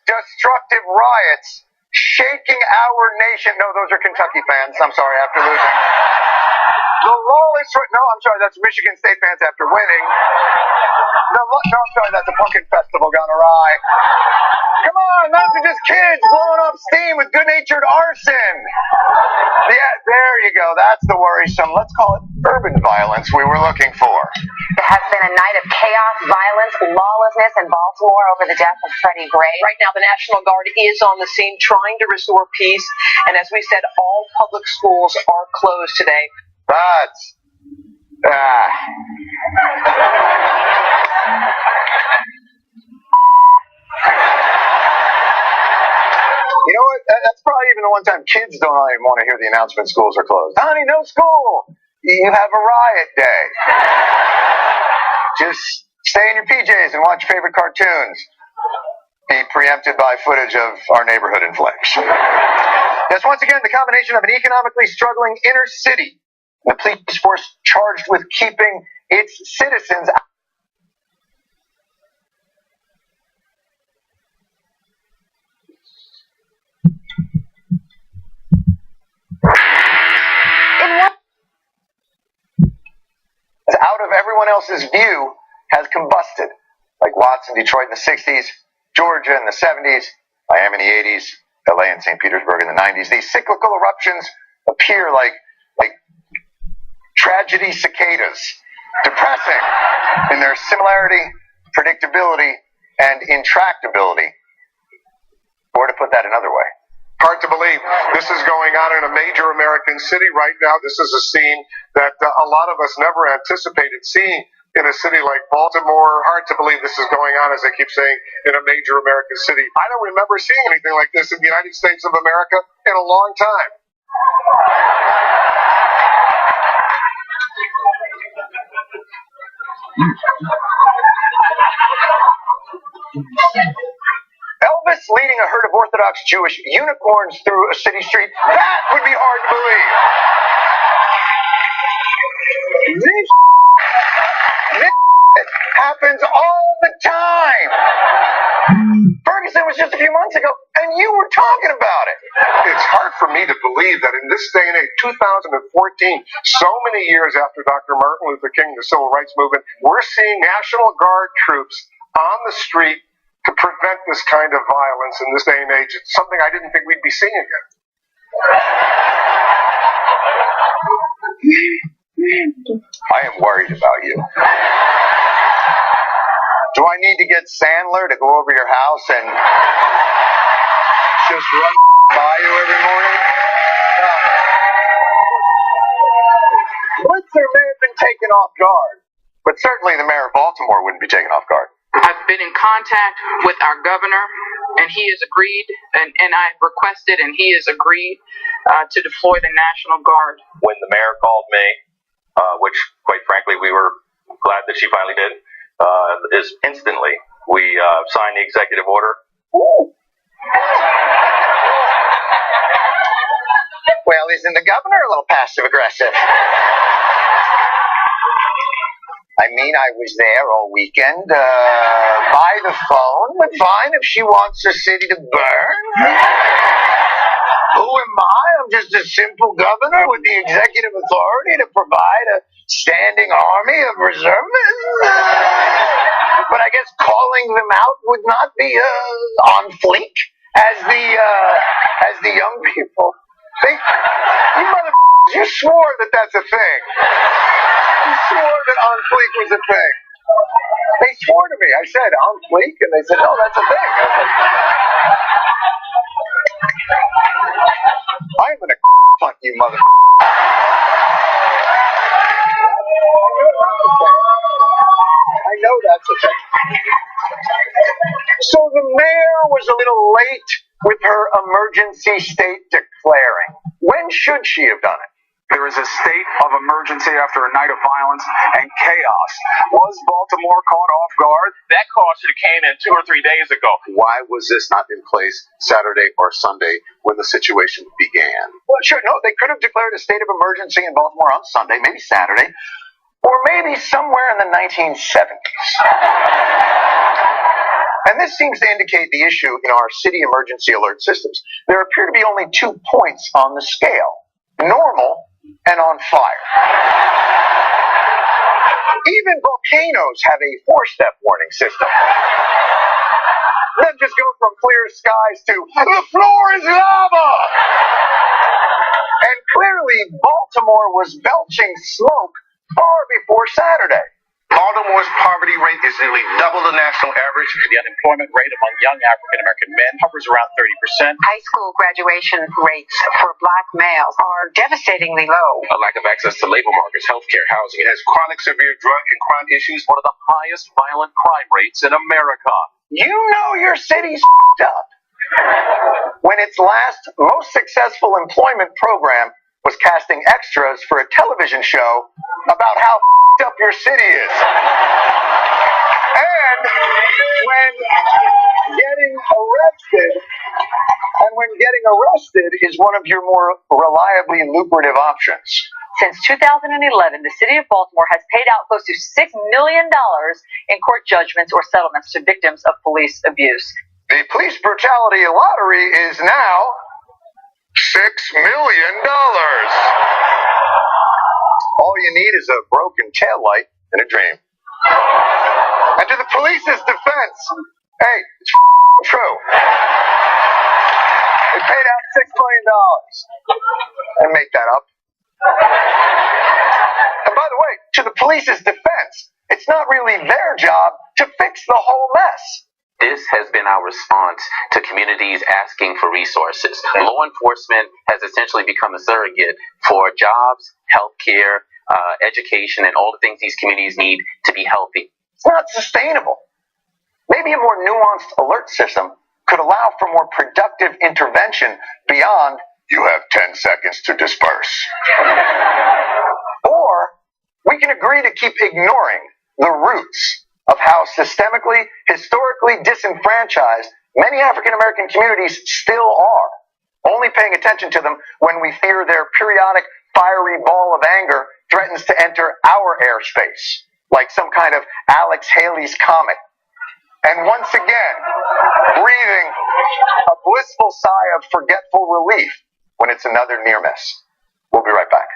destructive riots shaking our nation. No, those are Kentucky fans. I'm sorry, after losing. The lawless... No, I'm sorry, that's Michigan State fans after winning. No, I'm sorry, that's a pumpkin festival gone awry. Come on, those are just kids blowing off steam with good-natured arson. Yeah, there you go. That's the worrisome. Let's call it urban violence we were looking for. There has been a night of chaos, violence, lawlessness in Baltimore over the death of Freddie Gray. Right now, the National Guard is on the scene trying to restore peace. And as we said, all public schools are closed today. That's... You know what? That's probably even the one time kids don't even want to hear the announcement schools are closed. Honey, no school. You have a riot day. Just stay in your PJs and watch your favorite cartoons. Be preempted by footage of our neighborhood in flicks. Yes, once again, the combination of an economically struggling inner city, the police force charged with keeping its citizens out. Out of everyone else's view has combusted, like Watts in Detroit in the 60s, Georgia in the 70s, Miami in the 80s, LA and St. Petersburg in the 90s. These cyclical eruptions appear like tragedy cicadas, depressing in their similarity, predictability, and intractability. Or to put that another way. Hard to believe this is going on in a major American city right now. This is a scene that a lot of us never anticipated seeing in a city like Baltimore. Hard to believe this is going on, as I keep saying, in a major American city. I don't remember seeing anything like this in the United States of America in a long time. Elvis leading a herd of Orthodox Jewish unicorns through a city street, that would be hard to believe. This happens all the time. Ferguson was just a few months ago, and you were talking about it. It's hard for me to believe that in this day and age, 2014, so many years after Dr. Martin Luther King, the Civil Rights Movement, we're seeing National Guard troops on the street to prevent this kind of violence in this day and age. It's something I didn't think we'd be seeing again. I am worried about you. Do I need to get Sandler to go over your house and just run by you every morning? Blitzer may have been taken off guard, but certainly the mayor of Baltimore wouldn't be taken off guard. I've been in contact with our governor, and he has agreed, and I've requested, and he has agreed to deploy the National Guard. When the mayor called me, which, quite frankly, we were glad that she finally did, is instantly we signed the executive order. Well, isn't the governor a little passive-aggressive? I mean, I was there all weekend, by the phone, but fine if she wants the city to burn. Who am I? I'm just a simple governor with the executive authority to provide a standing army of reservists. But I guess calling them out would not be on fleek, as the young people think. You swore that that's a thing. You swore that on fleek was a thing. They swore to me. I said on fleek, and they said, no, that's a thing. I'm going to fuck you, mother. I know that's a thing. So the mayor was a little late with her emergency state declaring. When should she have done it? There is a state of emergency after a night of violence and chaos. Was Baltimore caught off guard? That call should have came in 2 or 3 days ago. Why was this not in place Saturday or Sunday when the situation began? Well, sure, no, they could have declared a state of emergency in Baltimore on Sunday, maybe Saturday, or maybe somewhere in the 1970s. And And this seems to indicate the issue in our city emergency alert systems. There appear to be only 2 points on the scale: normal and on fire. Even volcanoes have a 4-step warning system. Then just go from clear skies to the floor is lava. And clearly, Baltimore was belching smoke far before Saturday. Baltimore's poverty rate is nearly double the national average. The unemployment rate among young African American men hovers around 30%. High school graduation rates for black males are devastatingly low. A lack of access to labor markets, healthcare, housing. It has chronic severe drug and crime issues, one of the highest violent crime rates in America. You know your city's up when its last most successful employment program was casting extras for a television show about how up your city is. And when getting arrested is one of your more reliably lucrative options. Since 2011, the city of Baltimore has paid out close to $6 million in court judgments or settlements to victims of police abuse. The police brutality lottery is now $6 million. All you need is a broken taillight and a dream. And to the police's defense, hey, it's true. They paid out $6 million. And make that up. And by the way, to the police's defense, it's not really their job to fix the whole mess. This has been our response to communities asking for resources. Law enforcement has essentially become a surrogate for jobs, healthcare, education, and all the things these communities need to be healthy. It's not sustainable. Maybe a more nuanced alert system could allow for more productive intervention beyond, you have 10 seconds to disperse. Or we can agree to keep ignoring the roots of how systemically, historically disenfranchised many African American communities still are, only paying attention to them when we fear their periodic fiery ball of anger threatens to enter our airspace, like some kind of Alex Haley's comet. And once again, breathing a blissful sigh of forgetful relief when it's another near miss. We'll be right back.